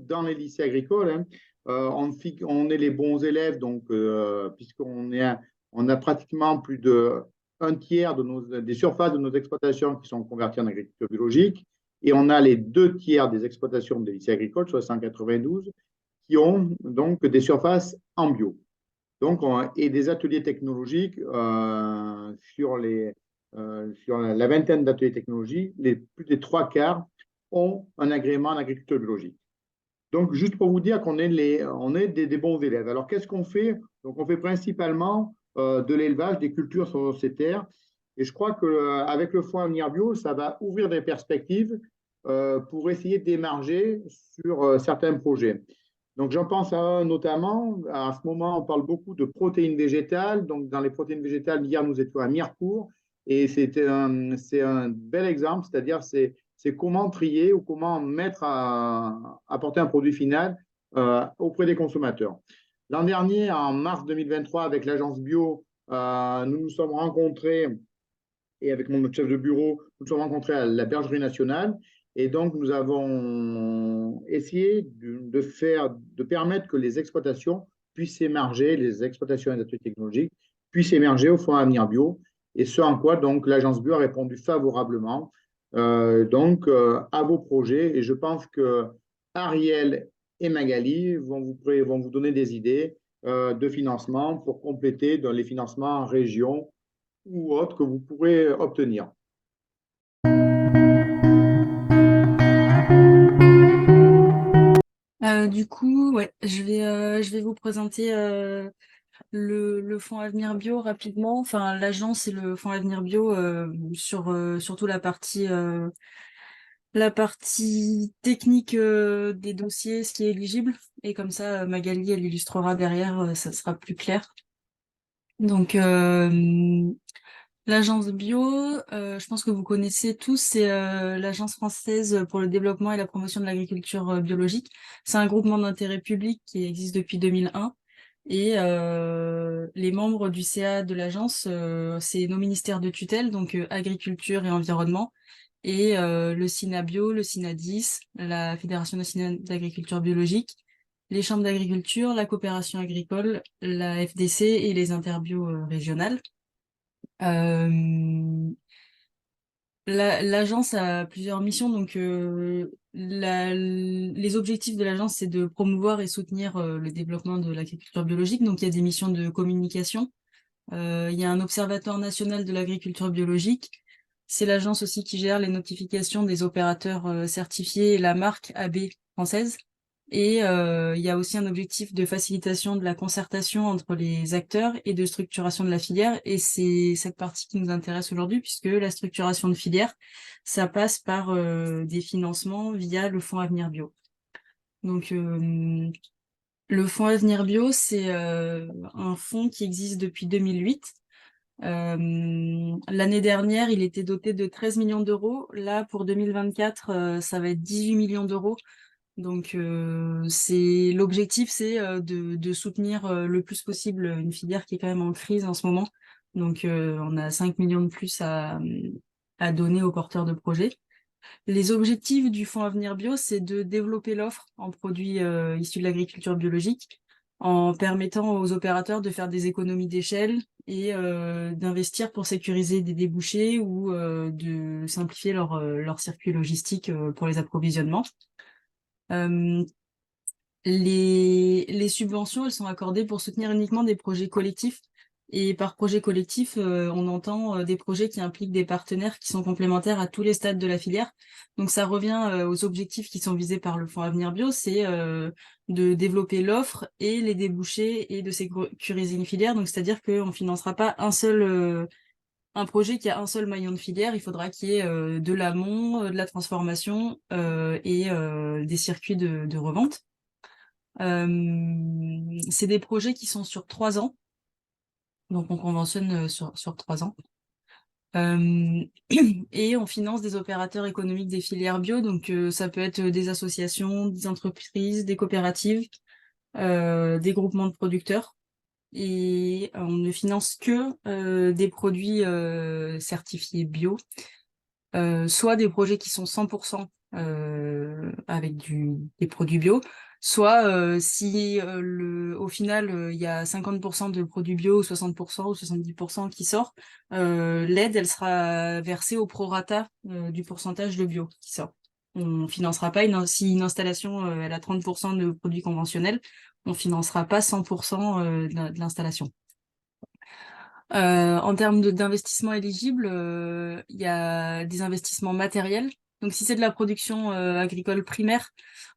dans les lycées agricoles, hein, on est les bons élèves, donc, on a pratiquement plus de un tiers des surfaces de nos exploitations qui sont converties en agriculture biologique, et on a les deux tiers des exploitations des lycées agricoles, soit 192, qui ont donc des surfaces en bio. Donc, et des ateliers technologiques sur la vingtaine d'ateliers technologiques, plus des trois quarts ont un agrément en agriculture biologique. Donc, juste pour vous dire qu'on est, on est des bons élèves. Alors, qu'est-ce qu'on fait? Donc, on fait principalement de l'élevage, des cultures sur ces terres. Et je crois qu'avec le Fonds Avenir Bio, ça va ouvrir des perspectives pour essayer d'émarger sur certains projets. Donc, j'en pense à un notamment. À ce moment, on parle beaucoup de protéines végétales. Donc, dans les protéines végétales, hier, nous étions à Mirecourt. Et c'est un bel exemple, c'est-à-dire c'est comment trier ou comment apporter un produit final auprès des consommateurs. L'an dernier, en mars 2023, avec l'agence bio, nous nous sommes rencontrés et avec mon chef de bureau, nous nous sommes rencontrés à la Bergerie nationale. Et donc, nous avons essayé de permettre que les exploitations puissent émerger, les exploitations et les ateliers technologiques puissent émerger au Fonds Avenir Bio. Et ce en quoi, donc, l'agence bio a répondu favorablement à vos projets. Et je pense que Ariel et Magali vont vous donner des idées de financement pour compléter dans les financements en région ou autres que vous pourrez obtenir. Du coup, ouais, je vais vous présenter le Fonds Avenir Bio rapidement. Enfin, l'agence et le Fonds Avenir Bio sur surtout la partie technique des dossiers, ce qui est éligible. Et comme ça, Magali, elle illustrera derrière, ça sera plus clair. Donc, l'agence bio, je pense que vous connaissez tous, c'est l'Agence française pour le développement et la promotion de l'agriculture biologique. C'est un groupement d'intérêt public qui existe depuis 2001. Et les membres du CA de l'agence, c'est nos ministères de tutelle, donc agriculture et environnement, et le SINABio, le SINADIS, la Fédération nationale d'agriculture biologique, les chambres d'agriculture, la coopération agricole, la FDC et les interbio régionales. Euh, L'agence a plusieurs missions, donc les objectifs de l'agence, c'est de promouvoir et soutenir le développement de l'agriculture biologique. Donc il y a des missions de communication. Il y a un observatoire national de l'agriculture biologique. C'est l'agence aussi qui gère les notifications des opérateurs certifiés et la marque AB française. Et il y a aussi un objectif de facilitation de la concertation entre les acteurs et de structuration de la filière. Et c'est cette partie qui nous intéresse aujourd'hui, puisque la structuration de filière, ça passe par des financements via le Fonds Avenir Bio. Donc, le Fonds Avenir Bio, c'est un fonds qui existe depuis 2008. L'année dernière, il était doté de 13 millions d'euros. Là, pour 2024, ça va être 18 millions d'euros. Donc, l'objectif, c'est de soutenir le plus possible une filière qui est quand même en crise en ce moment. Donc, on a 5 millions de plus à donner aux porteurs de projets. Les objectifs du Fonds Avenir Bio, c'est de développer l'offre en produits issus de l'agriculture biologique, en permettant aux opérateurs de faire des économies d'échelle et d'investir pour sécuriser des débouchés ou de simplifier leur circuit logistique pour les approvisionnements. Les subventions, elles sont accordées pour soutenir uniquement des projets collectifs. Et par projet collectif, on entend des projets qui impliquent des partenaires qui sont complémentaires à tous les stades de la filière. Donc ça revient aux objectifs qui sont visés par le Fonds Avenir Bio, c'est de développer l'offre et les débouchés et de sécuriser une filière. Donc c'est-à-dire qu'on ne financera pas un projet qui a un seul maillon de filière, il faudra qu'il y ait de l'amont, de la transformation et des circuits de revente. C'est des projets qui sont sur 3 ans, donc on conventionne sur 3 ans. Et on finance des opérateurs économiques des filières bio, donc ça peut être des associations, des entreprises, des coopératives, des groupements de producteurs. Et on ne finance que des produits certifiés bio. soit des projets qui sont 100% avec des produits bio, soit si au final il y a 50% de produits bio, ou 60% ou 70% qui sort, l'aide elle sera versée au prorata du pourcentage de bio qui sort. On financera pas si une installation elle a 30% de produits conventionnels, on financera pas 100% de l'installation. En termes d'investissement éligible, il y a des investissements matériels. Donc, si c'est de la production agricole primaire,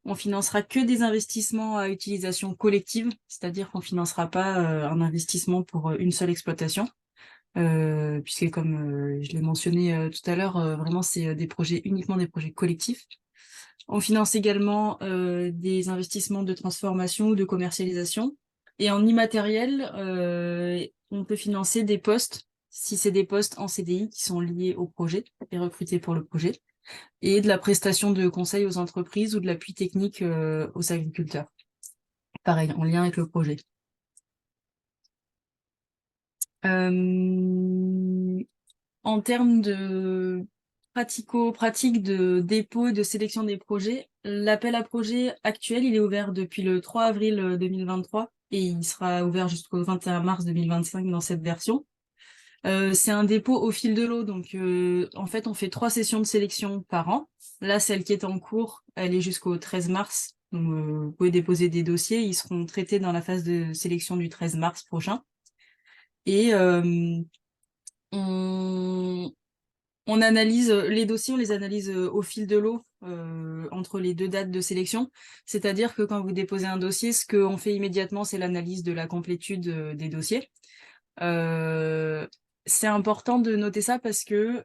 on financera que des investissements à utilisation collective, c'est-à-dire qu'on financera pas un investissement pour une seule exploitation, puisque comme je l'ai mentionné tout à l'heure, vraiment c'est uniquement des projets collectifs. On finance également des investissements de transformation ou de commercialisation. Et en immatériel, on peut financer des postes, si c'est des postes en CDI qui sont liés au projet et recrutés pour le projet, et de la prestation de conseils aux entreprises ou de l'appui technique aux agriculteurs. Pareil, en lien avec le projet. En termes de pratico-pratique de dépôt et de sélection des projets, l'appel à projet actuel, il est ouvert depuis le 3 avril 2023 et il sera ouvert jusqu'au 21 mars 2025 dans cette version. C'est un dépôt au fil de l'eau, donc en fait on fait 3 sessions de sélection par an. Là, celle qui est en cours, elle est jusqu'au 13 mars. Donc vous pouvez déposer des dossiers, ils seront traités dans la phase de sélection du 13 mars prochain. Et on analyse les dossiers, on les analyse au fil de l'eau entre les 2 dates de sélection. C'est-à-dire que quand vous déposez un dossier, ce qu'on fait immédiatement, c'est l'analyse de la complétude des dossiers. C'est important de noter ça parce que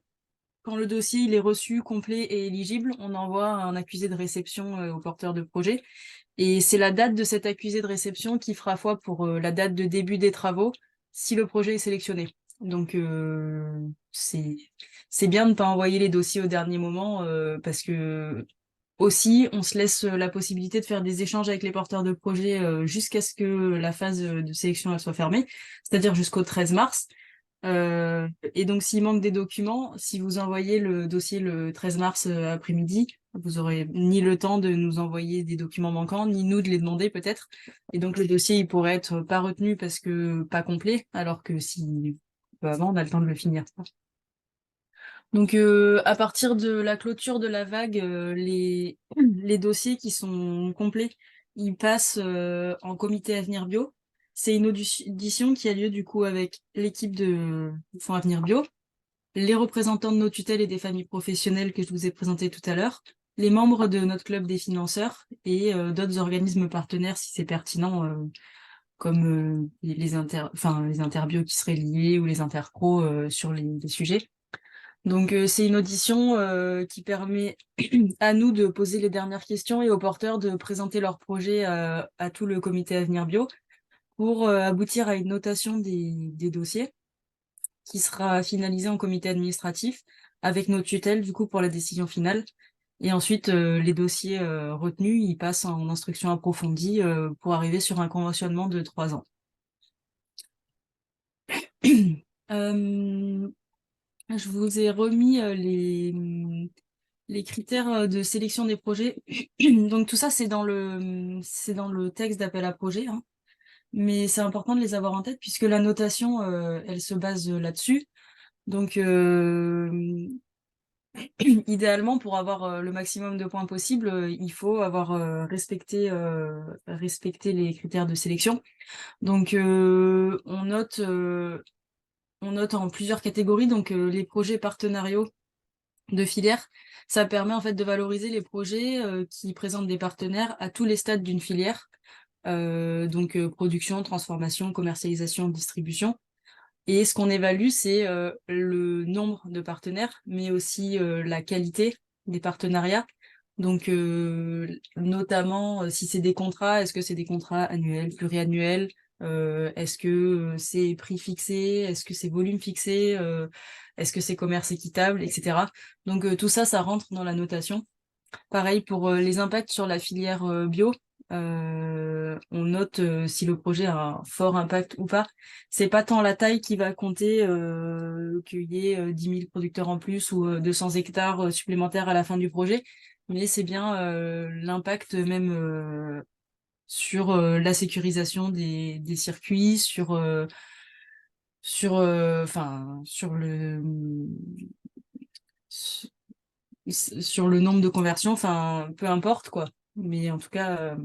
quand le dossier il est reçu, complet et éligible, on envoie un accusé de réception au porteur de projet. Et c'est la date de cet accusé de réception qui fera foi pour la date de début des travaux si le projet est sélectionné. Donc c'est bien de ne pas envoyer les dossiers au dernier moment parce que aussi on se laisse la possibilité de faire des échanges avec les porteurs de projet jusqu'à ce que la phase de sélection elle soit fermée, c'est-à-dire jusqu'au 13 mars. Et donc, s'il manque des documents, si vous envoyez le dossier le 13 mars après-midi, vous aurez ni le temps de nous envoyer des documents manquants, ni nous de les demander peut-être. Et donc, le dossier, il pourrait être pas retenu parce que pas complet, alors que si avant, on a le temps de le finir. Donc, à partir de la clôture de la vague, les dossiers qui sont complets, ils passent en comité Avenir Bio. C'est une audition qui a lieu du coup avec l'équipe de Fonds Avenir Bio, les représentants de nos tutelles et des familles professionnelles que je vous ai présentés tout à l'heure, les membres de notre club des financeurs et d'autres organismes partenaires si c'est pertinent, comme les interbio qui seraient liés ou les interpros sur les sujets. Donc c'est une audition qui permet à nous de poser les dernières questions et aux porteurs de présenter leur projet à tout le comité Avenir Bio pour aboutir à une notation des dossiers qui sera finalisée en comité administratif avec nos tutelles du coup pour la décision finale. Et ensuite, les dossiers retenus, ils passent en instruction approfondie pour arriver sur un conventionnement de 3 ans. Je vous ai remis les critères de sélection des projets. Donc tout ça, c'est dans le texte d'appel à projet, hein. Mais c'est important de les avoir en tête puisque la notation, elle se base là-dessus. Donc idéalement, pour avoir le maximum de points possible, il faut avoir respecté les critères de sélection. Donc on note en plusieurs catégories. Donc les projets partenariaux de filière, ça permet en fait de valoriser les projets qui présentent des partenaires à tous les stades d'une filière, donc production, transformation, commercialisation, distribution. Et ce qu'on évalue, c'est le nombre de partenaires, mais aussi la qualité des partenariats. Donc notamment si c'est des contrats, est-ce que c'est des contrats annuels, pluriannuels, est-ce que c'est prix fixé, est-ce que c'est volume fixé, est-ce que c'est commerce équitable, etc. Donc tout ça, ça rentre dans la notation. Pareil pour les impacts sur la filière bio. on note si le projet a un fort impact ou pas. C'est pas tant la taille qui va compter, qu'il y ait 10 000 producteurs en plus ou 200 hectares supplémentaires à la fin du projet, mais c'est bien l'impact même sur la sécurisation des circuits, enfin, sur le nombre de conversions, enfin, peu importe, quoi. Mais en tout cas,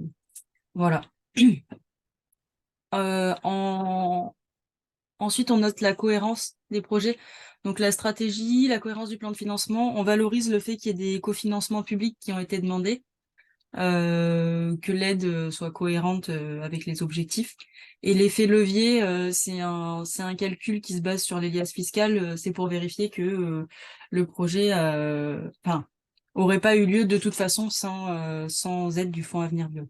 voilà. Euh, en... Ensuite, on note la cohérence des projets. Donc, la stratégie, la cohérence du plan de financement. On valorise le fait qu'il y ait des cofinancements publics qui ont été demandés, que l'aide soit cohérente avec les objectifs. Et l'effet levier, c'est un calcul qui se base sur les liasses fiscales. C'est pour vérifier que le projet enfin, aurait pas eu lieu de toute façon sans aide du Fonds Avenir Bio.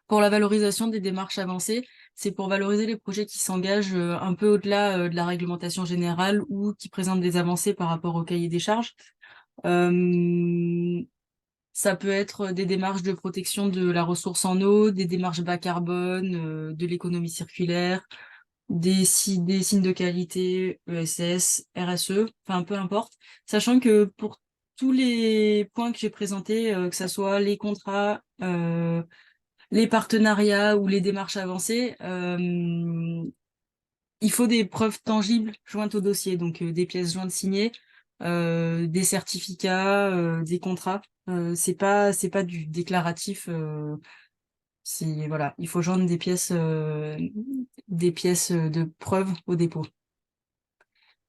Pour la valorisation des démarches avancées, c'est pour valoriser les projets qui s'engagent un peu au-delà de la réglementation générale ou qui présentent des avancées par rapport au cahier des charges. Euh, Ça peut être des démarches de protection de la ressource en eau, des démarches bas carbone, de l'économie circulaire, des signes de qualité, ESS, RSE, enfin peu importe. Sachant que pour tous les points que j'ai présentés, que ça soit les contrats, les partenariats ou les démarches avancées, il faut des preuves tangibles jointes au dossier, donc des pièces jointes signées, des certificats, des contrats. C'est pas du déclaratif. Voilà, il faut joindre des pièces de preuve au dépôt.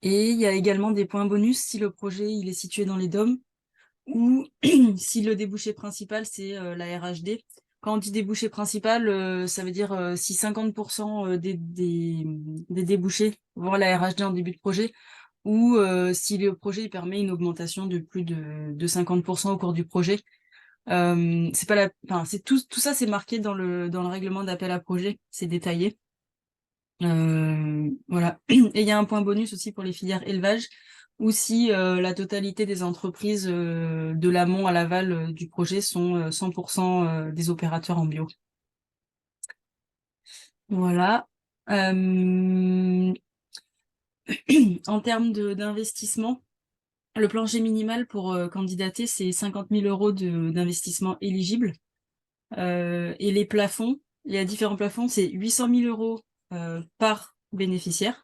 Et il y a également des points bonus si le projet il est situé dans les DOM ou si le débouché principal c'est la RHD. Quand on dit débouché principal, ça veut dire si 50% des débouchés vont à la RHD en début de projet, ou si le projet il permet une augmentation de plus de 50% au cours du projet. C'est pas enfin, c'est tout ça, c'est marqué dans le règlement d'appel à projet, c'est détaillé. Voilà. Et il y a un point bonus aussi pour les filières élevage, où si la totalité des entreprises de l'amont à l'aval du projet sont 100% des opérateurs en bio. Voilà. En termes d'investissement, le plancher minimal pour candidater, c'est 50 000 euros d'investissement éligible. Et les plafonds, il y a différents plafonds, c'est 800 000 euros par bénéficiaire.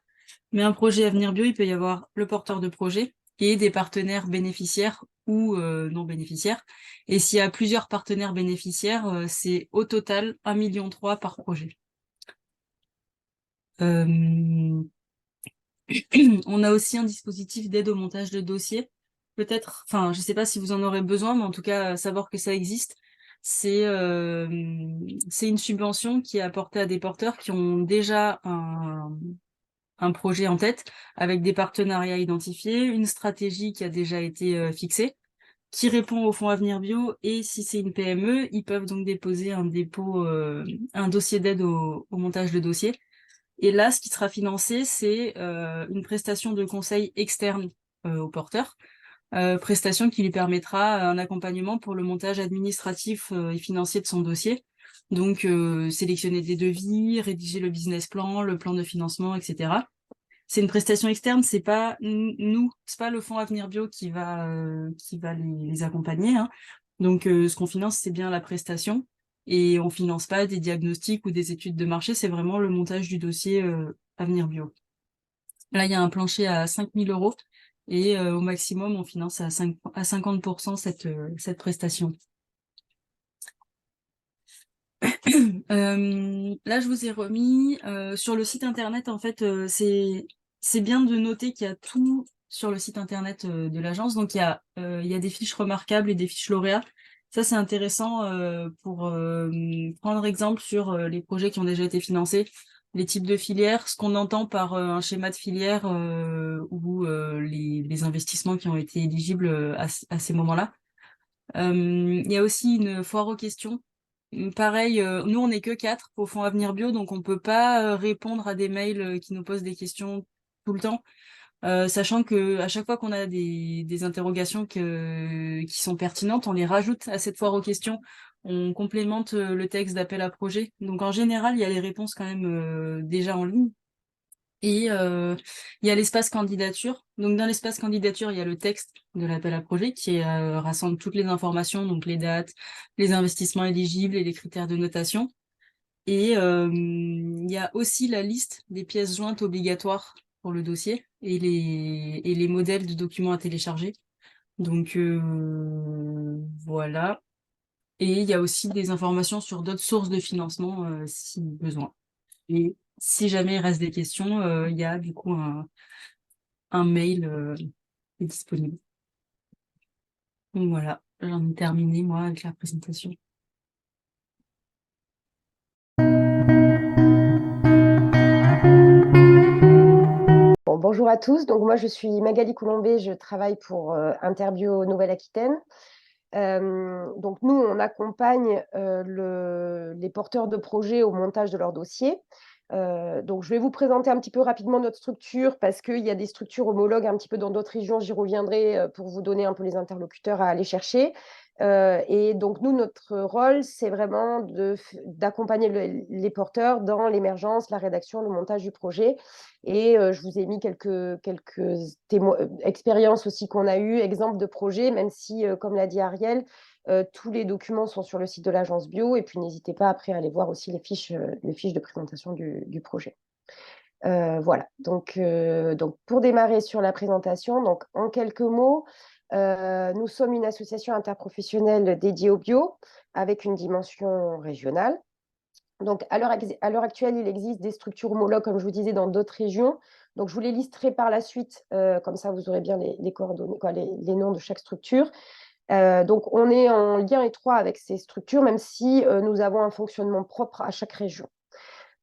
Mais un projet Avenir Bio, il peut y avoir le porteur de projet et des partenaires bénéficiaires ou non bénéficiaires. Et s'il y a plusieurs partenaires bénéficiaires, c'est au total 1,3 million par projet. On a aussi un dispositif d'aide au montage de dossiers. Peut-être, enfin, je ne sais pas si vous en aurez besoin, mais en tout cas, savoir que ça existe. C'est une subvention qui est apportée à des porteurs qui ont déjà un projet en tête, avec des partenariats identifiés, une stratégie qui a déjà été fixée, qui répond au Fonds Avenir Bio, et si c'est une PME, ils peuvent donc déposer un dossier d'aide au montage de dossier. Et là, ce qui sera financé, c'est une prestation de conseil externe au porteur, prestation qui lui permettra un accompagnement pour le montage administratif et financier de son dossier. Donc, sélectionner des devis, rédiger le business plan, le plan de financement, etc. C'est une prestation externe, c'est pas nous, c'est pas le Fonds Avenir Bio qui va les accompagner, hein. Donc, ce qu'on finance, c'est bien la prestation. Et on finance pas des diagnostics ou des études de marché, c'est vraiment le montage du dossier Avenir Bio. Là, il y a un plancher à 5 000 euros et au maximum, on finance à 50% cette prestation. Là, je vous ai remis sur le site internet. En fait, c'est bien de noter qu'il y a tout sur le site internet de l'agence. Donc, il y a des fiches remarquables et des fiches lauréats. Ça, c'est intéressant pour prendre exemple sur les projets qui ont déjà été financés, les types de filières, ce qu'on entend par un schéma de filière ou les investissements qui ont été éligibles à ces moments-là. Il y a aussi une foire aux questions. Pareil, nous on n'est que 4 au Fonds Avenir Bio, donc on peut pas répondre à des mails qui nous posent des questions tout le temps, sachant que à chaque fois qu'on a des interrogations qui sont pertinentes, on les rajoute à cette foire aux questions on complémente le texte d'appel à projet. Donc en général, il y a les réponses quand même déjà en ligne. Et il y a l'espace candidature. Donc dans l'espace candidature, il y a le texte de l'appel à projet qui rassemble toutes les informations, donc les dates, les investissements éligibles et les critères de notation. Et il y a aussi la liste des pièces jointes obligatoires pour le dossier et les modèles de documents à télécharger. Donc voilà. Et il y a aussi des informations sur d'autres sources de financement si besoin. Et si jamais il reste des questions, il y a du coup un mail qui est disponible. Donc voilà, j'en ai terminé moi avec la présentation. Bon, bonjour à tous. Donc moi je suis Magali Coulombé, je travaille pour Interbio Nouvelle-Aquitaine. Donc nous on accompagne les porteurs de projets au montage de leur dossier. Donc je vais vous présenter un petit peu rapidement notre structure parce qu'il y a des structures homologues un petit peu dans d'autres régions, j'y reviendrai pour vous donner un peu les interlocuteurs à aller chercher. Et donc nous, notre rôle, c'est vraiment d'accompagner les porteurs dans l'émergence, la rédaction, le montage du projet. Et je vous ai mis quelques expériences aussi qu'on a eues, exemples de projets, même si, comme l'a dit Ariel, tous les documents sont sur le site de l'agence bio. Et puis, n'hésitez pas après à aller voir aussi les fiches de présentation du projet. Voilà. Donc, pour démarrer sur la présentation, donc, en quelques mots, nous sommes une association interprofessionnelle dédiée au bio avec une dimension régionale. Donc, à l'heure actuelle, il existe des structures homologues, comme je vous disais, dans d'autres régions. Donc, je vous les listerai par la suite, comme ça, vous aurez bien les coordonnées, les noms de chaque structure. Donc, on est en lien étroit avec ces structures, même si nous avons un fonctionnement propre à chaque région.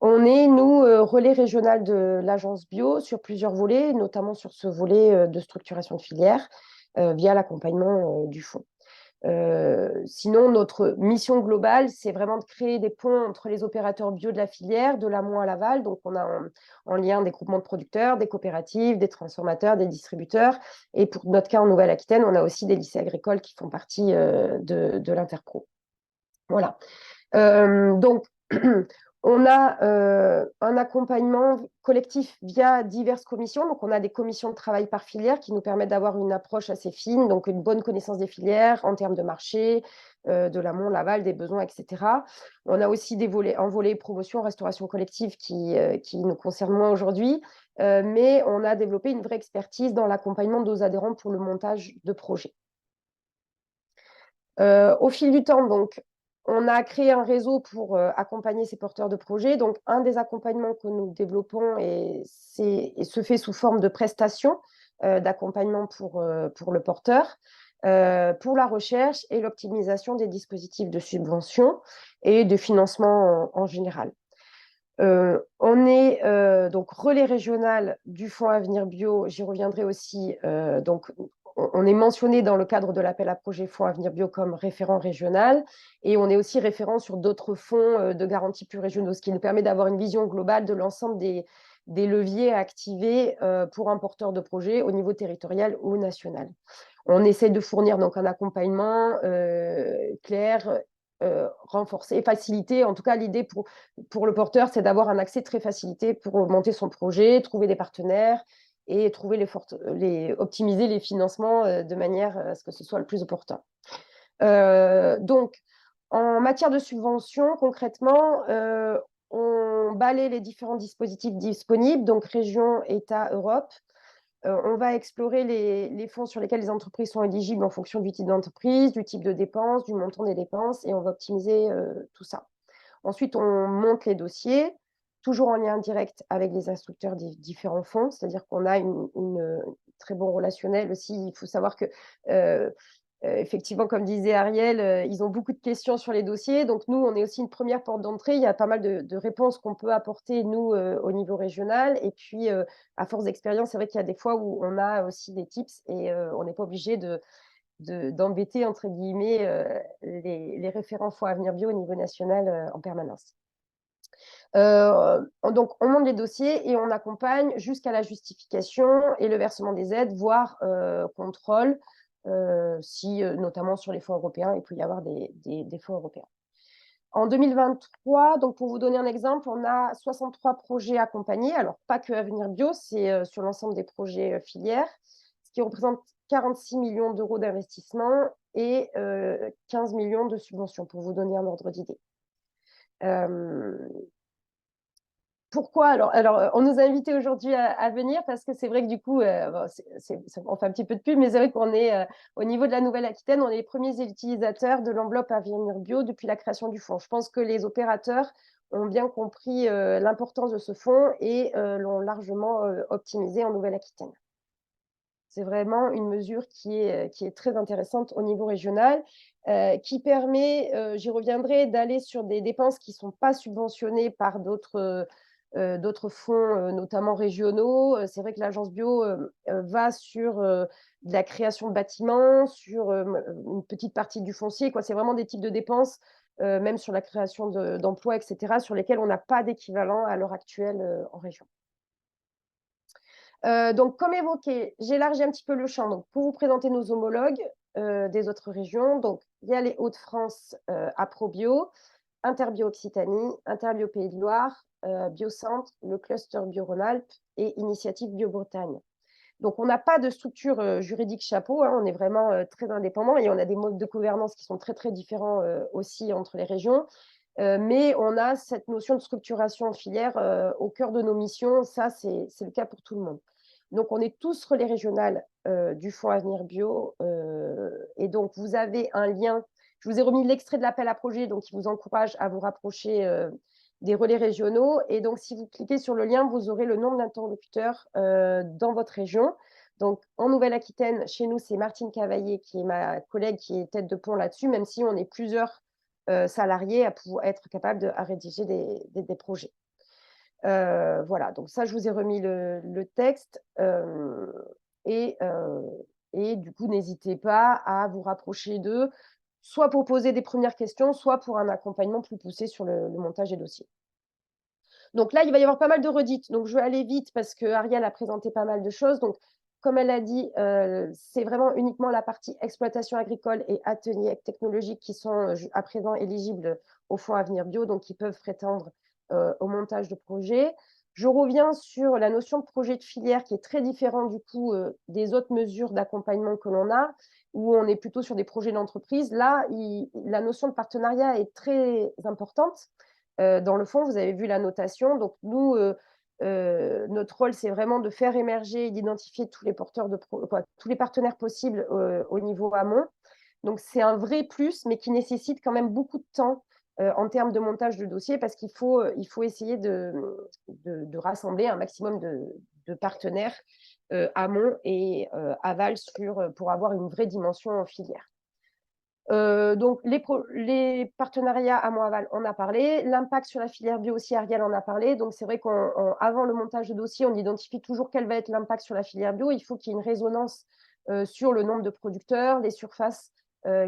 On est, nous, relais régional de l'agence bio sur plusieurs volets, notamment sur ce volet de structuration de filière via l'accompagnement du fonds. Sinon, notre mission globale, c'est vraiment de créer des ponts entre les opérateurs bio de la filière, de l'amont à l'aval. Donc, on a en lien des groupements de producteurs, des coopératives, des transformateurs, des distributeurs. Et pour notre cas, en Nouvelle-Aquitaine, on a aussi des lycées agricoles qui font partie de l'Interpro. Voilà. Donc, on a un accompagnement collectif via diverses commissions. Donc, on a des commissions de travail par filière qui nous permettent d'avoir une approche assez fine, donc une bonne connaissance des filières en termes de marché, de l'amont, l'aval, des besoins, etc. On a aussi un volet promotion, restauration collective qui nous concerne moins aujourd'hui, mais on a développé une vraie expertise dans l'accompagnement de nos adhérents pour le montage de projets. Au fil du temps, donc, on a créé un réseau pour accompagner ces porteurs de projets. Donc, un des accompagnements que nous développons se fait sous forme de prestations d'accompagnement pour le porteur, pour la recherche et l'optimisation des dispositifs de subvention et de financement en général. On est donc relais régional du Fonds Avenir Bio, j'y reviendrai aussi. Donc, on est mentionné dans le cadre de l'appel à projet Fonds Avenir Bio comme référent régional et on est aussi référent sur d'autres fonds de garantie plus régionaux, ce qui nous permet d'avoir une vision globale de l'ensemble des leviers à activer pour un porteur de projet au niveau territorial ou national. On essaie de fournir donc un accompagnement clair, renforcé, facilité. En tout cas, l'idée pour le porteur, c'est d'avoir un accès très facilité pour monter son projet, trouver des partenaires et optimiser les financements de manière à ce que ce soit le plus opportun. Donc, en matière de subvention, concrètement, on balaye les différents dispositifs disponibles, donc région, État, Europe. On va explorer les fonds sur lesquels les entreprises sont éligibles en fonction du type d'entreprise, du type de dépenses, du montant des dépenses, et on va optimiser tout ça. Ensuite, on monte les dossiers, toujours en lien direct avec les instructeurs des différents fonds, c'est-à-dire qu'on a une très bon relationnel aussi. Il faut savoir que effectivement, comme disait Ariel, ils ont beaucoup de questions sur les dossiers. Donc, nous, on est aussi une première porte d'entrée. Il y a pas mal de réponses qu'on peut apporter, nous, au niveau régional. Et puis, à force d'expérience, c'est vrai qu'il y a des fois où on a aussi des tips et on n'est pas obligé d'embêter, entre guillemets, les référents Fonds Avenir Bio au niveau national en permanence. Donc, on monte les dossiers et on accompagne jusqu'à la justification et le versement des aides, voire contrôle notamment sur les fonds européens, il peut y avoir des fonds européens. En 2023, donc pour vous donner un exemple, on a 63 projets accompagnés, alors pas que Avenir Bio, c'est sur l'ensemble des projets filières, ce qui représente 46 millions d'euros d'investissement et 15 millions de subventions, pour vous donner un ordre d'idée. Pourquoi alors, on nous a invités aujourd'hui à venir parce que c'est vrai que du coup, bon, on fait un petit peu de pub, mais c'est vrai qu'on est, au niveau de la Nouvelle-Aquitaine, on est les premiers utilisateurs de l'enveloppe Avenir Bio depuis la création du fonds. Je pense que les opérateurs ont bien compris, l'importance de ce fonds et l'ont largement, optimisé en Nouvelle-Aquitaine. C'est vraiment une mesure qui est très intéressante au niveau régional, qui permet, j'y reviendrai, d'aller sur des dépenses qui ne sont pas subventionnées par d'autres fonds, notamment régionaux. C'est vrai que l'agence bio, va sur, de la création de bâtiments, sur, une petite partie du foncier, quoi. C'est vraiment des types de dépenses, même sur la création d'emplois et cetera, sur lesquels on n'a pas d'équivalent à l'heure actuelle, en région. Donc comme évoqué, j'élargis un petit peu le champ, donc pour vous présenter nos homologues, des autres régions. Donc il y a les Hauts-de-France, Aprobio, Interbio Occitanie, Interbio Pays de Loire, Biocentre, le cluster Bio Rhône-Alpes et Initiative Bio Bretagne. Donc on n'a pas de structure, juridique chapeau, hein, on est vraiment, très indépendant et on a des modes de gouvernance qui sont très, très différents, aussi entre les régions. Mais on a cette notion de structuration en filière, au cœur de nos missions. Ça, c'est le cas pour tout le monde. Donc on est tous relais régional, du fonds Avenir Bio, et donc vous avez un lien. Je vous ai remis l'extrait de l'appel à projet, donc qui vous encourage à vous rapprocher, des relais régionaux et donc si vous cliquez sur le lien, vous aurez le nombre d'interlocuteurs, dans votre région. Donc en Nouvelle-Aquitaine, chez nous, c'est Martine Cavaillé qui est ma collègue qui est tête de pont là-dessus, même si on est plusieurs salariés à pouvoir être capable de rédiger des projets. Voilà, donc ça, je vous ai remis le texte. Et, et du coup, n'hésitez pas à vous rapprocher d'eux, soit pour poser des premières questions, soit pour un accompagnement plus poussé sur le montage des dossiers. Donc là, il va y avoir pas mal de redites. Donc je vais aller vite parce que Ariel a présenté pas mal de choses. Donc, comme elle a dit, c'est vraiment uniquement la partie exploitation agricole et ateliers technologiques qui sont à présent éligibles au fonds Avenir Bio, donc qui peuvent prétendre au montage de projets. Je reviens sur la notion de projet de filière qui est très différent du coup des autres mesures d'accompagnement que l'on a, où on est plutôt sur des projets d'entreprise. Là, la notion de partenariat est très importante. Dans le fond, vous avez vu la notation. Donc nous, notre rôle, c'est vraiment de faire émerger et d'identifier tous les porteurs tous les partenaires possibles, au niveau amont. Donc c'est un vrai plus, mais qui nécessite quand même beaucoup de temps, en termes de montage de dossier parce qu'il faut essayer de rassembler un maximum de partenaires, amont et aval pour avoir une vraie dimension en filière. Donc les partenariats amont-aval, on a parlé. L'impact sur la filière bio aussi, Ariel en a parlé. Donc c'est vrai qu'avant le montage de dossier, on identifie toujours quel va être l'impact sur la filière bio. Il faut qu'il y ait une résonance sur le nombre de producteurs, les surfaces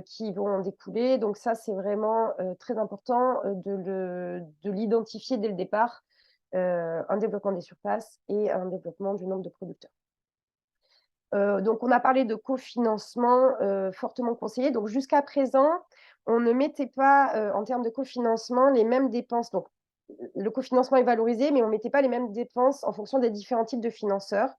qui vont en découler. Donc ça, c'est vraiment très important de l'identifier dès le départ, un développement des surfaces et un développement du nombre de producteurs. Donc on a parlé de cofinancement, fortement conseillé. Donc jusqu'à présent, on ne mettait pas, en termes de cofinancement, les mêmes dépenses. Donc le cofinancement est valorisé, mais on ne mettait pas les mêmes dépenses en fonction des différents types de financeurs.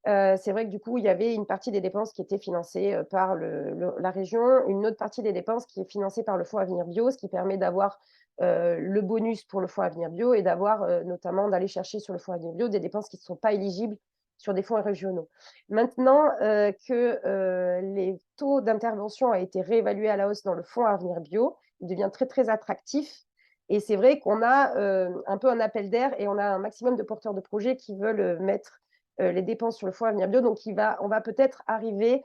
C'est vrai que du coup, il y avait une partie des dépenses qui étaient financées, par la région, une autre partie des dépenses qui est financée par le fonds Avenir Bio, ce qui permet d'avoir, le bonus pour le fonds Avenir Bio et d'avoir, notamment d'aller chercher sur le fonds Avenir Bio des dépenses qui ne sont pas éligibles sur des fonds régionaux. Maintenant, que, les taux d'intervention ont été réévalués à la hausse dans le fonds Avenir Bio, il devient très, très attractif et c'est vrai qu'on a, un peu un appel d'air et on a un maximum de porteurs de projets qui veulent, mettre les dépenses sur le fonds Avenir Bio. Donc, on va peut-être arriver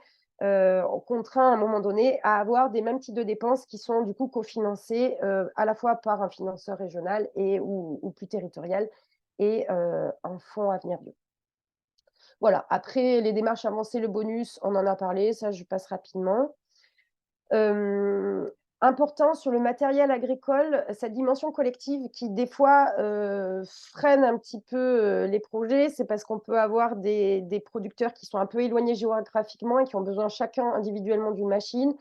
contraint à un moment donné à avoir des mêmes types de dépenses qui sont du coup cofinancées à la fois par un financeur régional ou plus territorial et un fonds Avenir Bio. Voilà, après les démarches avancées, le bonus, on en a parlé, ça je passe rapidement. Un important sur le matériel agricole, cette dimension collective qui, des fois, freine un petit peu les projets. C'est parce qu'on peut avoir des producteurs qui sont un peu éloignés géographiquement et qui ont besoin chacun individuellement d'une machine.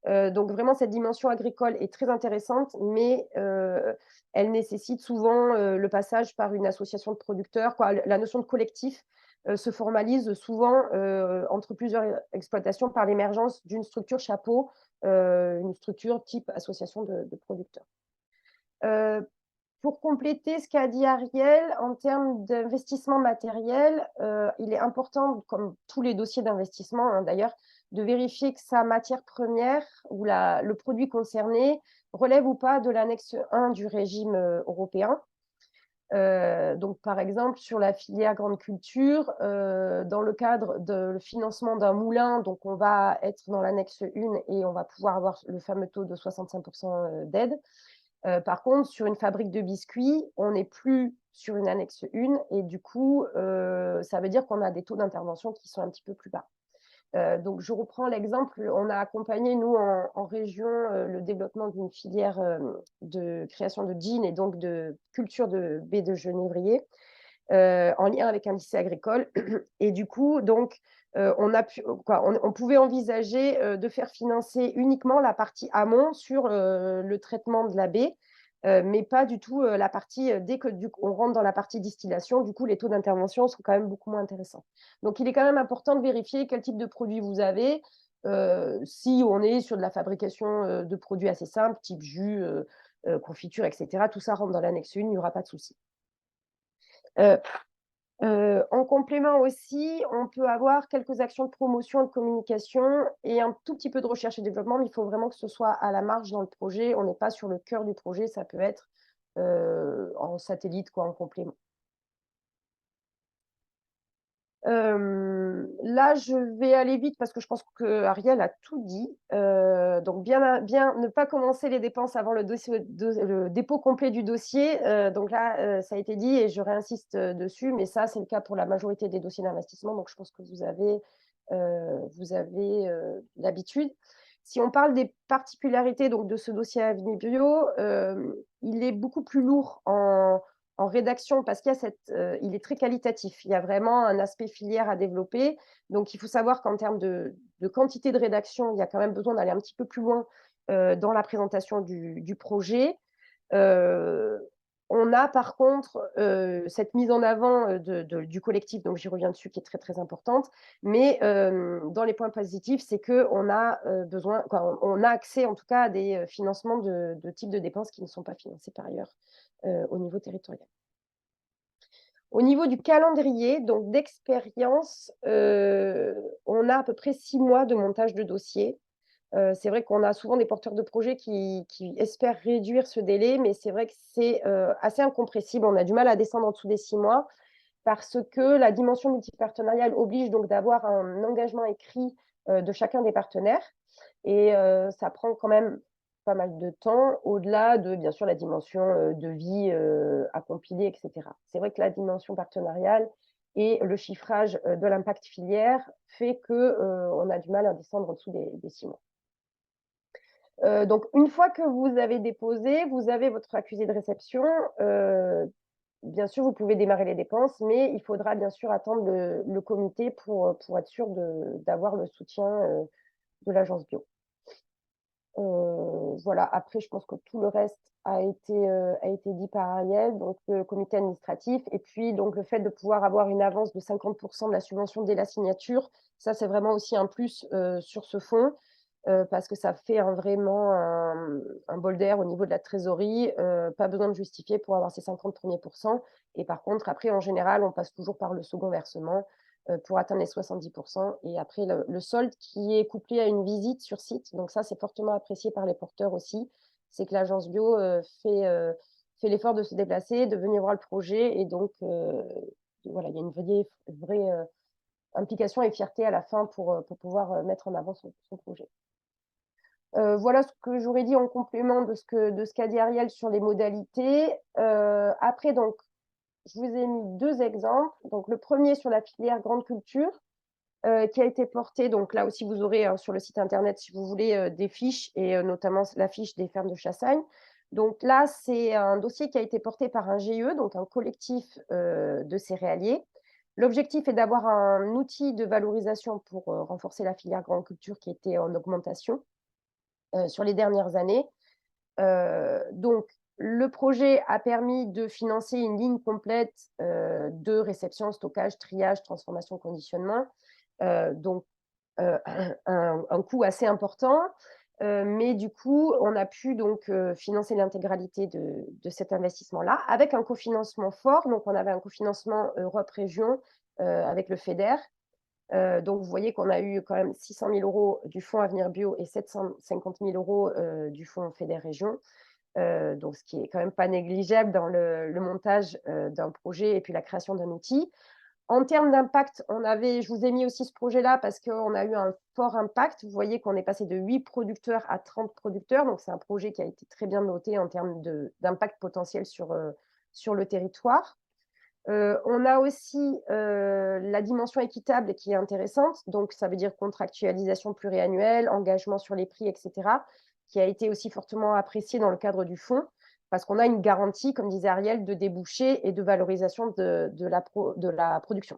Donc vraiment, cette dimension agricole est très intéressante, mais elle nécessite souvent le passage par une association de producteurs, quoi. La notion de collectif se formalise souvent entre plusieurs exploitations par l'émergence d'une structure chapeau, une structure type association de producteurs. Pour compléter ce qu'a dit Ariel, en termes d'investissement matériel, il est important, comme tous les dossiers d'investissement hein, d'ailleurs, de vérifier que sa matière première ou le produit concerné relève ou pas de l'annexe 1 du régime européen. Donc, par exemple, sur la filière grande culture, dans le cadre de financement d'un moulin, donc on va être dans l'annexe 1 et on va pouvoir avoir le fameux taux de 65% d'aide. Par contre, sur une fabrique de biscuits, on n'est plus sur une annexe 1 et du coup, ça veut dire qu'on a des taux d'intervention qui sont un petit peu plus bas. Donc, je reprends l'exemple. On a accompagné, nous, en région, le développement d'une filière de création de gin et donc de culture de baies de genévrier en lien avec un lycée agricole. Et du coup, donc, on pouvait envisager de faire financer uniquement la partie amont sur le traitement de la baie, mais pas du tout la partie, dès que on rentre dans la partie distillation, du coup, les taux d'intervention sont quand même beaucoup moins intéressants. Donc, il est quand même important de vérifier quel type de produit vous avez. Si on est sur de la fabrication de produits assez simples, type jus, confiture, etc., tout ça rentre dans l'annexe 1, il n'y aura pas de souci. En complément aussi, on peut avoir quelques actions de promotion et de communication et un tout petit peu de recherche et développement, mais il faut vraiment que ce soit à la marge dans le projet. On n'est pas sur le cœur du projet, ça peut être en satellite, quoi, en complément. Là, je vais aller vite parce que je pense qu'Ariel a tout dit. Donc, bien ne pas commencer les dépenses avant le dépôt complet du dossier. Donc là, ça a été dit et je réinsiste dessus, mais ça, c'est le cas pour la majorité des dossiers d'investissement. Donc, je pense que vous avez l'habitude. Si on parle des particularités donc, de ce dossier Avenue Bio, il est beaucoup plus lourd en rédaction parce qu'il y a il est très qualitatif. Il y a vraiment un aspect filière à développer. Donc, il faut savoir qu'en termes de quantité de rédaction, il y a quand même besoin d'aller un petit peu plus loin dans la présentation du projet. On a par contre cette mise en avant du collectif, donc j'y reviens dessus, qui est très très importante. Mais dans les points positifs, c'est qu'on a besoin, on a accès en tout cas à des financements de types de dépenses qui ne sont pas financés par ailleurs au niveau territorial. Au niveau du calendrier, donc d'expérience, on a à peu près 6 mois de montage de dossier. C'est vrai qu'on a souvent des porteurs de projets qui espèrent réduire ce délai, mais c'est vrai que c'est assez incompressible. On a du mal à descendre en dessous des 6 mois parce que la dimension multipartenariale oblige donc d'avoir un engagement écrit de chacun des partenaires et ça prend quand même pas mal de temps, au-delà de, bien sûr, la dimension de vie à compiler, etc. C'est vrai que la dimension partenariale et le chiffrage de l'impact filière fait qu'on a du mal à descendre en dessous des 6 mois. Donc, une fois que vous avez déposé, vous avez votre accusé de réception. Bien sûr, vous pouvez démarrer les dépenses, mais il faudra bien sûr attendre le comité pour être sûr d'avoir le soutien de l'agence bio. Voilà, après, je pense que tout le reste a été dit par Ariel, donc le comité administratif, et puis donc le fait de pouvoir avoir une avance de 50% de la subvention dès la signature, ça c'est vraiment aussi un plus sur ce fonds, parce que ça fait vraiment un bol d'air au niveau de la trésorerie, pas besoin de justifier pour avoir ces 50 premiers pourcents, et par contre, après, en général, on passe toujours par le second versement, pour atteindre les 70%. Et après, le solde qui est couplé à une visite sur site. Donc ça, c'est fortement apprécié par les porteurs aussi. C'est que l'agence bio fait l'effort de se déplacer, de venir voir le projet. Et donc, voilà, il y a une vraie implication et fierté à la fin pour pouvoir mettre en avant son projet. Voilà ce que j'aurais dit en complément de ce qu'a dit Ariel sur les modalités. Après, donc, je vous ai mis 2 exemples. Donc, le premier sur la filière grande culture. qui a été porté, donc là aussi vous aurez sur le site internet si vous voulez des fiches et notamment la fiche des fermes de Chassagne. Donc là, c'est un dossier qui a été porté par un GIE, donc un collectif de céréaliers. L'objectif est d'avoir un outil de valorisation pour renforcer la filière grande culture qui était en augmentation sur les dernières années. Donc le projet a permis de financer une ligne complète de réception, stockage, triage, transformation, conditionnement. Donc un coût assez important. Mais du coup, on a pu donc financer l'intégralité de cet investissement-là avec un cofinancement fort. Donc, on avait un cofinancement Europe Région avec le FEDER. Donc, vous voyez qu'on a eu quand même 600 000 € du Fonds Avenir Bio et 750 000 € du Fonds FEDER Région. Donc, ce qui est quand même pas négligeable dans le montage d'un projet et puis la création d'un outil. En termes d'impact, je vous ai mis aussi ce projet-là parce qu'on a eu un fort impact. Vous voyez qu'on est passé de 8 producteurs à 30 producteurs. Donc, c'est un projet qui a été très bien noté en termes d'impact potentiel sur le territoire. On a aussi la dimension équitable qui est intéressante. Donc, ça veut dire contractualisation pluriannuelle, engagement sur les prix, etc., qui a été aussi fortement apprécié dans le cadre du fonds parce qu'on a une garantie, comme disait Ariel, de débouchés et de valorisation de la production.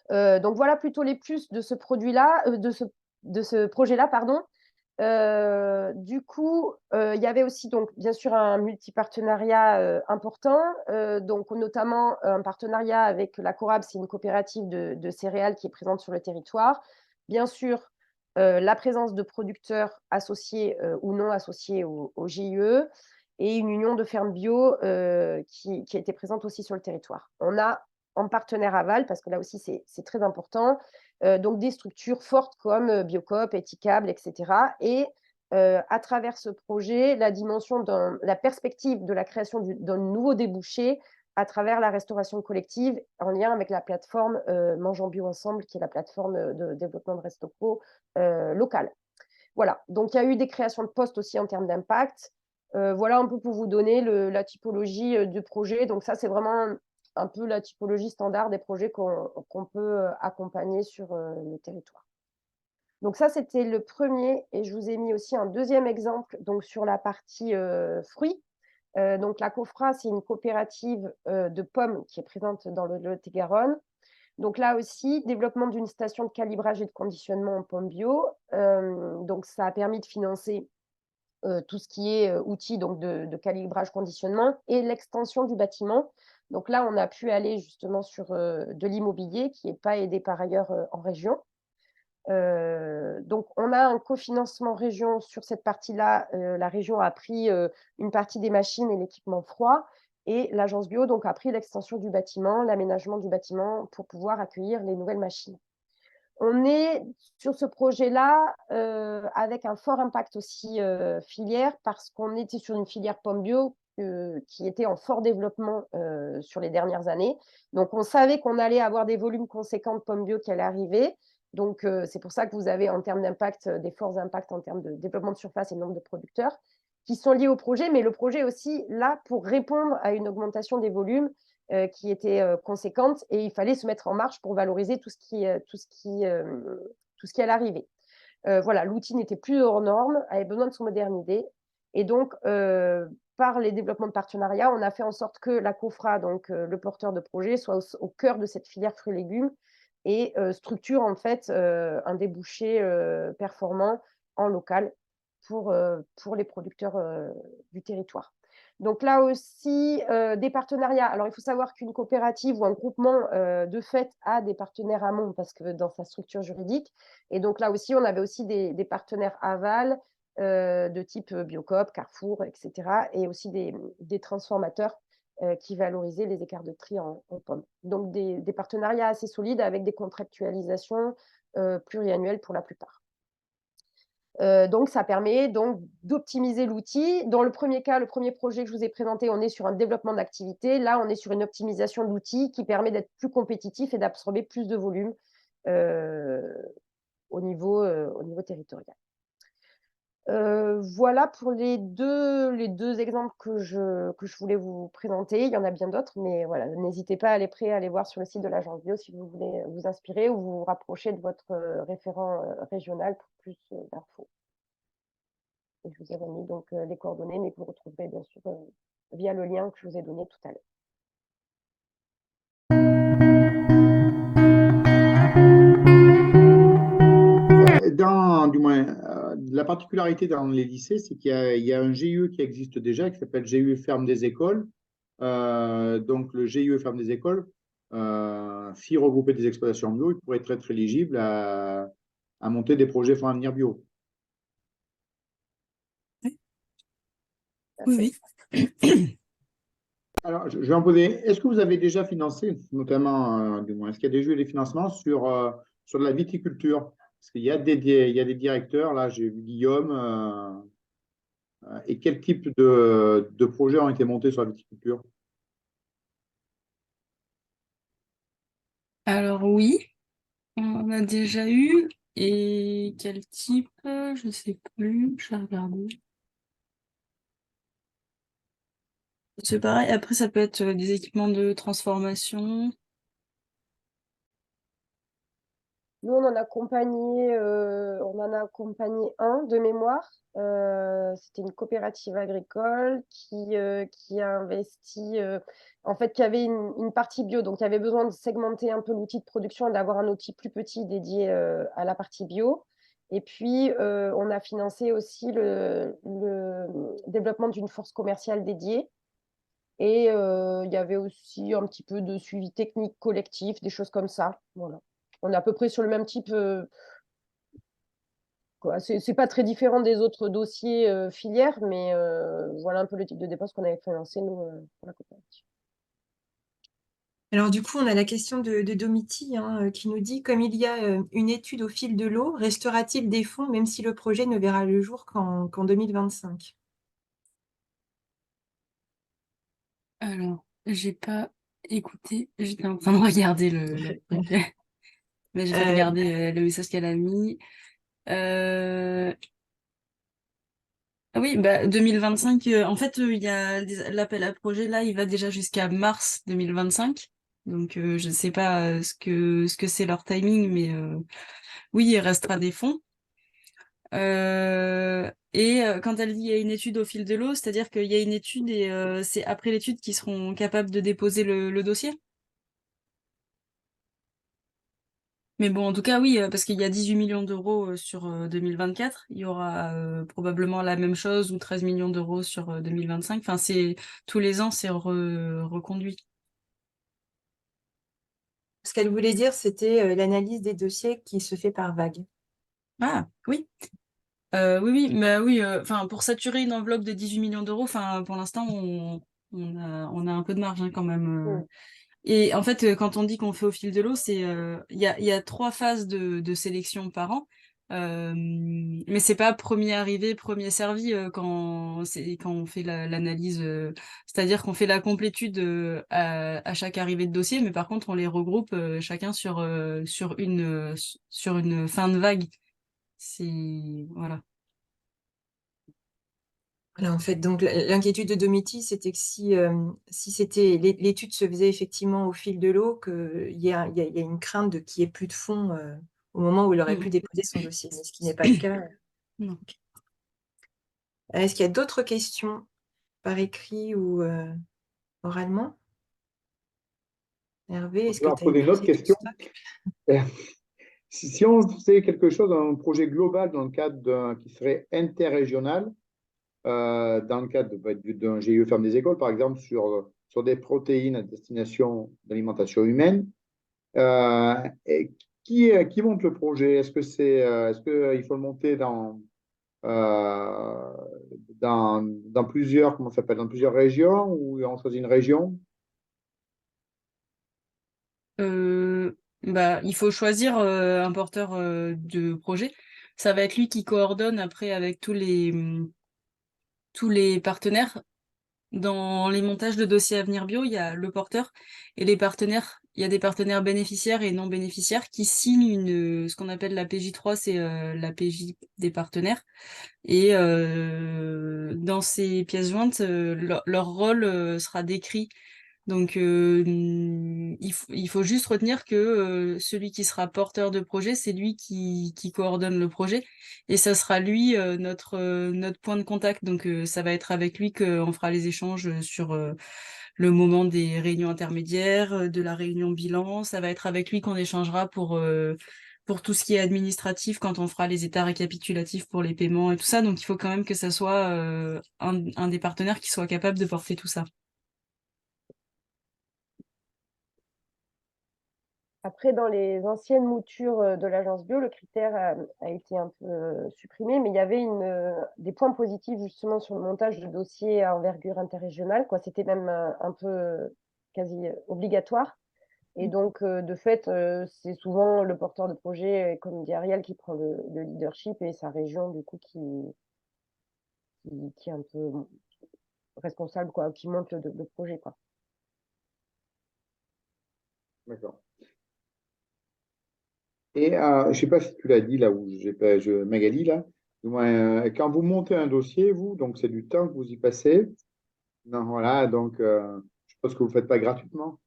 Donc voilà plutôt les plus de ce produit-là, de ce projet-là, pardon. Du coup, il y avait aussi donc bien sûr un multipartenariat important, donc notamment un partenariat avec la Corab, c'est une coopérative de céréales qui est présente sur le territoire. Bien sûr, la présence de producteurs associés ou non associés au GIE et une union de fermes bio qui a été présente aussi sur le territoire. On a en partenaire aval, parce que là aussi c'est très important, donc des structures fortes comme Biocoop, Etikable, etc. Et à travers ce projet, la perspective de la création d'un nouveau débouché à travers la restauration collective en lien avec la plateforme Mangeons Bio Ensemble, qui est la plateforme de développement de resto-co local. Voilà, donc il y a eu des créations de postes aussi en termes d'impact. Voilà un peu pour vous donner la typologie du projet. Donc ça, c'est vraiment un peu la typologie standard des projets qu'on peut accompagner sur le territoire. Donc ça, c'était le premier, et je vous ai mis aussi un deuxième exemple donc sur la partie fruits. Donc la COFRA, c'est une coopérative de pommes qui est présente dans le Lot-et-Garonne. Donc là aussi, développement d'une station de calibrage et de conditionnement en pommes bio. Donc ça a permis de financer tout ce qui est outils donc de calibrage conditionnement et l'extension du bâtiment. Donc là, on a pu aller justement sur de l'immobilier qui n'est pas aidé par ailleurs en région. Donc on a un cofinancement région sur cette partie-là. La région a pris une partie des machines et l'équipement froid, et l'agence bio donc a pris l'extension du bâtiment, l'aménagement du bâtiment pour pouvoir accueillir les nouvelles machines. On est sur ce projet-là avec un fort impact aussi filière, parce qu'on était sur une filière pomme bio qui était en fort développement sur les dernières années. Donc on savait qu'on allait avoir des volumes conséquents de pommes bio qui allaient arriver. Donc c'est pour ça que vous avez en termes d'impact des forts impacts en termes de développement de surface et de nombre de producteurs qui sont liés au projet, mais le projet est aussi là pour répondre à une augmentation des volumes qui était conséquente, et il fallait se mettre en marche pour valoriser tout ce qui allait arriver. Voilà, l'outil n'était plus hors norme, avait besoin de se moderniser, et donc par les développements de partenariat, on a fait en sorte que la COFRA, donc le porteur de projet, soit au cœur de cette filière fruits et légumes et structure en fait un débouché performant en local pour les producteurs du territoire. Donc là aussi, des partenariats. Alors, il faut savoir qu'une coopérative ou un groupement, de fait, a des partenaires amont parce que dans sa structure juridique. Et donc là aussi, on avait aussi des partenaires aval de type Biocoop, Carrefour, etc. Et aussi des transformateurs qui valorisaient les écarts de tri en pommes. Donc des partenariats assez solides avec des contractualisations pluriannuelles pour la plupart. Donc ça permet donc d'optimiser l'outil. Dans le premier cas, le premier projet que je vous ai présenté, on est sur un développement d'activité. Là, on est sur une optimisation de l'outil qui permet d'être plus compétitif et d'absorber plus de volume au niveau territorial. Voilà pour les deux exemples que je voulais vous présenter. Il y en a bien d'autres, mais voilà, n'hésitez pas à aller voir sur le site de l'Agence Bio si vous voulez vous inspirer ou vous rapprocher de votre référent régional pour plus d'infos. Et je vous ai remis donc les coordonnées, mais que vous retrouverez bien sûr via le lien que je vous ai donné tout à l'heure. Du moins, la particularité dans les lycées, c'est qu'il y a un GIE qui existe déjà, qui s'appelle GIE Ferme des écoles. Donc, le GIE Ferme des écoles, s'il regroupait des exploitations bio, il pourrait être éligible à monter des projets Fonds Avenir Bio. Oui, oui. Alors, je vais en poser. Est-ce que vous avez déjà financé, notamment, du moins, est-ce qu'il y a déjà eu des financements sur de la viticulture? Parce qu'il y a il y a des directeurs, là, j'ai vu Guillaume. Et quel type de projets ont été montés sur la viticulture? Alors oui, on en a déjà eu. Et quel type? Je sais plus, je vais regarder. C'est pareil, après ça peut être des équipements de transformation. Nous, on en a accompagné un de mémoire. C'était une coopérative agricole qui a investi, en fait, qui avait une partie bio, donc il y avait besoin de segmenter un peu l'outil de production et d'avoir un outil plus petit dédié à la partie bio. Et puis, on a financé aussi le développement d'une force commerciale dédiée. Et il y avait aussi un petit peu de suivi technique collectif, des choses comme ça. Voilà. On est à peu près sur le même type. C'est pas très différent des autres dossiers filières, mais voilà un peu le type de dépenses qu'on avait financé, nous, pour la coopérative. Alors du coup, on a la question de Domiti qui nous dit, comme il y a une étude au fil de l'eau, restera-t-il des fonds même si le projet ne verra le jour qu'en 2025? Alors, j'ai pas écouté, j'étais en train de regarder le truc. Mais j'ai pas regardé le message qu'elle a mis. Ah oui, bah 2025, en fait, il y a l'appel à projet là, il va déjà jusqu'à mars 2025. Donc je sais pas ce que c'est leur timing, mais oui, il restera des fonds. Quand elle dit il y a une étude au fil de l'eau, c'est-à-dire qu'il y a une étude et c'est après l'étude qu'ils seront capables de déposer le dossier. Mais bon, en tout cas, oui, parce qu'il y a 18 millions d'euros sur 2024. Il y aura probablement la même chose ou 13 millions d'euros sur 2025. Enfin, tous les ans, c'est reconduit. Ce qu'elle voulait dire, c'était l'analyse des dossiers qui se fait par vague. Ah, oui. Oui, oui, mais oui, enfin, pour saturer une enveloppe de 18 millions d'euros, enfin, pour l'instant, on a un peu de marge hein, quand même. Et en fait, quand on dit qu'on fait au fil de l'eau, il y a 3 phases de sélection par an. Mais c'est pas premier arrivé, premier servi quand on fait l'analyse. C'est-à-dire qu'on fait la complétude à chaque arrivée de dossier, mais par contre, on les regroupe chacun sur une fin de vague. Voilà. Voilà, en fait, donc l'inquiétude de Domiti, c'était que si c'était l'étude se faisait effectivement au fil de l'eau, qu'il y a une crainte de qu'il n'y ait plus de fonds au moment où il aurait pu déposer son dossier, mais ce qui n'est pas le cas. Non. Est-ce qu'il y a d'autres questions par écrit ou oralement? Hervé, est-ce Je vais que en tu as poser une autre épuisé ton question. stock? Si on faisait quelque chose, un projet global dans le cadre qui serait interrégional, dans le cadre d'un GIE Ferme des écoles, par exemple, sur des protéines à destination d'alimentation humaine, et qui monte le projet? Est-ce qu'il faut le monter euh, dans plusieurs, comment ça s'appelle, dans plusieurs régions ou on choisit une région? Bah, il faut choisir un porteur de projet. Ça va être lui qui coordonne après avec tous les partenaires. Dans les montages de dossiers Avenir Bio, il y a le porteur et les partenaires. Il y a des partenaires bénéficiaires et non bénéficiaires qui signent ce qu'on appelle la PJ3, c'est la PJ des partenaires. Et dans ces pièces jointes, leur rôle sera décrit. Donc, il faut juste retenir que celui qui sera porteur de projet, c'est lui qui coordonne le projet. Et ça sera lui notre point de contact. Donc, ça va être avec lui qu'on fera les échanges sur le moment des réunions intermédiaires, de la réunion bilan. Ça va être avec lui qu'on échangera pour tout ce qui est administratif quand on fera les états récapitulatifs pour les paiements et tout ça. Donc, il faut quand même que ça soit un des partenaires qui soit capable de porter tout ça. Après, dans les anciennes moutures de l'agence bio, le critère a été un peu supprimé, mais il y avait des points positifs justement sur le montage de dossiers à envergure interrégionale, quoi. C'était même un peu quasi obligatoire. Et donc, de fait, c'est souvent le porteur de projet, comme dit Ariel, qui prend le leadership et sa région, du coup, qui est un peu responsable, quoi, qui monte le projet, quoi. D'accord. Et je ne sais pas si tu l'as dit là, ou j'ai pas, Magali, là, du moins, quand vous montez un dossier, vous, donc c'est du temps que vous y passez. Non, voilà, donc je pense que vous ne le faites pas gratuitement.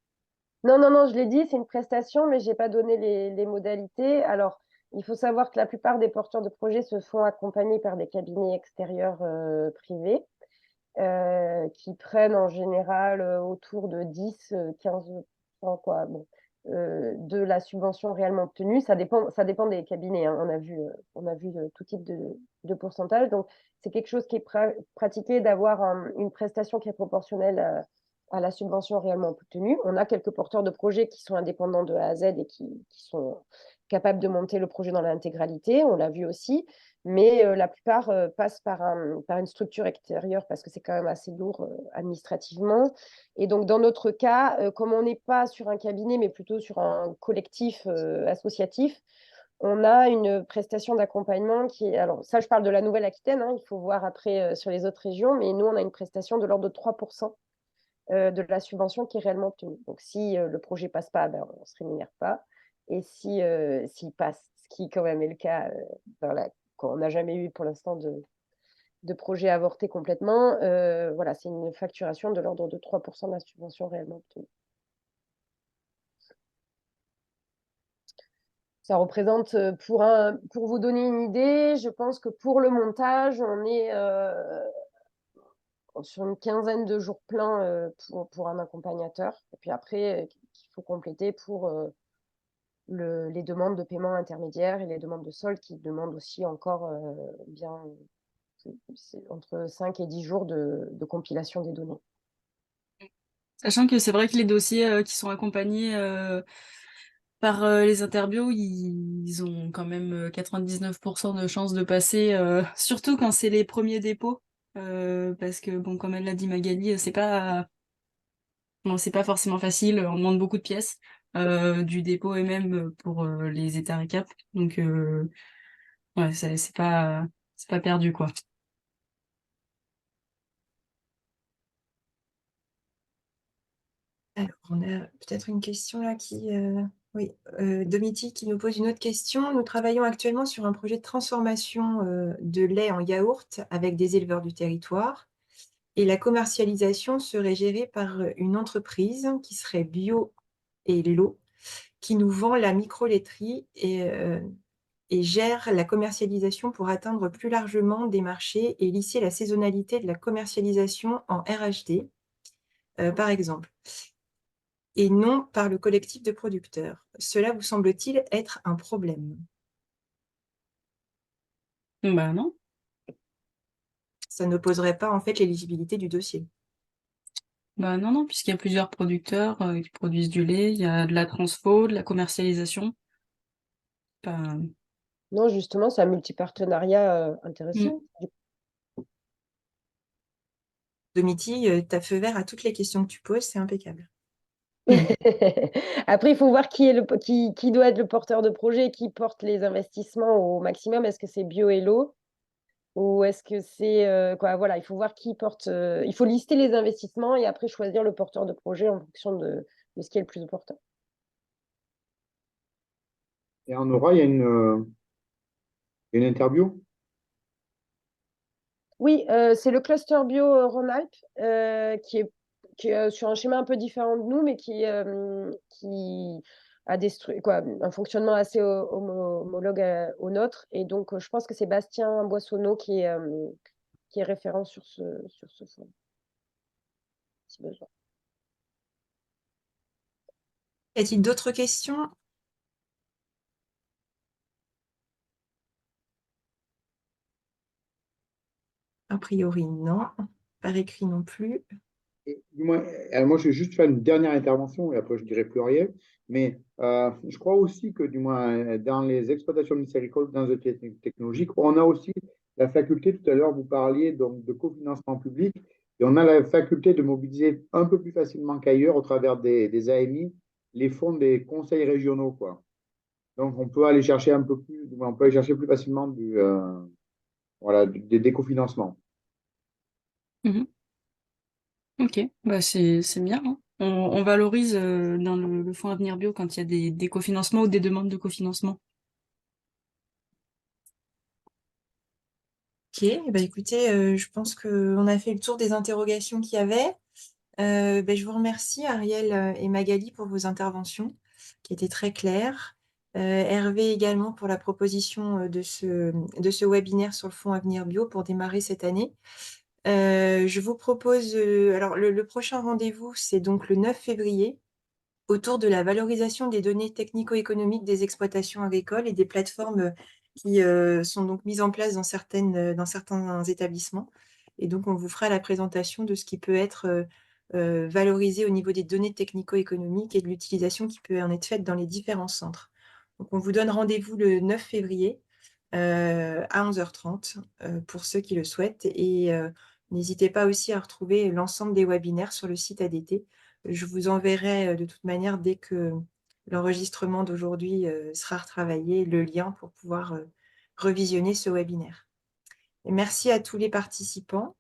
Non, non, non, je l'ai dit, c'est une prestation, mais je n'ai pas donné les modalités. Alors, il faut savoir que la plupart des porteurs de projets se font accompagner par des cabinets extérieurs privés qui prennent en général autour de 10-15%, quoi, bon, de la subvention réellement obtenue. Ça dépend des cabinets, hein. On a vu tout type de pourcentage. Donc, c'est quelque chose qui est pratiqué d'avoir une prestation qui est proportionnelle à la subvention réellement obtenue. On a quelques porteurs de projets qui sont indépendants de A à Z et qui sont capables de monter le projet dans l'intégralité. On l'a vu aussi. Mais la plupart passent par une structure extérieure parce que c'est quand même assez lourd administrativement. Et donc, dans notre cas, comme on n'est pas sur un cabinet, mais plutôt sur un collectif associatif, on a une prestation d'accompagnement qui est… Alors, ça, je parle de la Nouvelle-Aquitaine, hein, il faut voir après sur les autres régions, mais nous, on a une prestation de l'ordre de 3% de la subvention qui est réellement obtenue. Donc, si le projet ne passe pas, ben, on ne se rémunère pas. Et s'il passe, ce qui quand même est le cas quand on n'a jamais eu pour l'instant de projet avorté complètement, voilà, c'est une facturation de l'ordre de 3% de la subvention réellement obtenue. Ça représente, pour vous donner une idée, je pense que pour le montage, on est sur une quinzaine de jours pleins pour un accompagnateur. Et puis après, il faut compléter pour les demandes de paiement intermédiaire et les demandes de solde qui demandent aussi encore bien entre 5 et 10 jours de compilation des données. Sachant que c'est vrai que les dossiers qui sont accompagnés par les interbio, ils ont quand même 99% de chances de passer, surtout quand c'est les premiers dépôts. Parce que, bon, comme elle l'a dit Magali, c'est pas forcément facile, on demande beaucoup de pièces du dépôt et même pour les états récap. Donc, ouais, c'est pas perdu, quoi. Alors, on a peut-être une question là oui, Domiti qui nous pose une autre question. Nous travaillons actuellement sur un projet de transformation de lait en yaourt avec des éleveurs du territoire. Et la commercialisation serait gérée par une entreprise qui serait Bio et L'eau, qui nous vend la micro-laiterie et gère la commercialisation pour atteindre plus largement des marchés et lisser la saisonnalité de la commercialisation en RHD, par exemple, et non par le collectif de producteurs. Cela vous semble-t-il être un problème? Bah non. Ça n'opposerait pas en fait l'éligibilité du dossier. Bah non, non, puisqu'il y a plusieurs producteurs qui produisent du lait, il y a de la transfo, de la commercialisation. Bah, Non, justement, c'est un multipartenariat intéressant. Domiti, tu as feu vert à toutes les questions que tu poses, c'est impeccable. Après, il faut voir qui doit être le porteur de projet, qui porte les investissements au maximum. Est-ce que c'est Bio et l'eau Ou est-ce que c'est quoi, voilà, il faut voir qui porte, il faut lister les investissements et après choisir le porteur de projet en fonction de ce qui est le plus important. Et en aura, il y a une interview. Oui, c'est le cluster bio Rhône-Alpes qui est sur un schéma un peu différent de nous, mais qui a un fonctionnement assez homologue au nôtre. Et donc, je pense que c'est Bastien Boissonneau qui est référent sur ce fonds, si besoin. Y a-t-il d'autres questions? A priori, non. Par écrit non plus. Et, du moins, alors moi, je vais juste faire une dernière intervention et après, je ne dirai plus rien. Mais je crois aussi que, du moins, dans les exploitations miséricordieuses, dans les technologiques, on a aussi la faculté, tout à l'heure, vous parliez donc, de cofinancement public, et on a la faculté de mobiliser un peu plus facilement qu'ailleurs, au travers des AMI, les fonds des conseils régionaux, quoi. Donc, on peut aller chercher un peu plus, on peut aller chercher plus facilement voilà, des cofinancements. Mhm. Ok, bah c'est bien, hein. On valorise dans le fonds Avenir Bio quand il y a des cofinancements ou des demandes de cofinancement. Ok, bah écoutez, je pense qu'on a fait le tour des interrogations qu'il y avait. Je vous remercie, Ariel et Magali, pour vos interventions qui étaient très claires. Hervé également pour la proposition de ce webinaire sur le fonds Avenir Bio pour démarrer cette année. Je vous propose, alors le prochain rendez-vous, c'est donc le 9 février, autour de la valorisation des données technico-économiques des exploitations agricoles et des plateformes qui sont donc mises en place dans certains établissements. Et donc, on vous fera la présentation de ce qui peut être valorisé au niveau des données technico-économiques et de l'utilisation qui peut en être faite dans les différents centres. Donc, on vous donne rendez-vous le 9 février à 11h30 pour ceux qui le souhaitent. Et n'hésitez pas aussi à retrouver l'ensemble des webinaires sur le site ADT. Je vous enverrai de toute manière, dès que l'enregistrement d'aujourd'hui sera retravaillé, le lien pour pouvoir revisionner ce webinaire. Et merci à tous les participants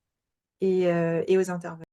et aux intervenants.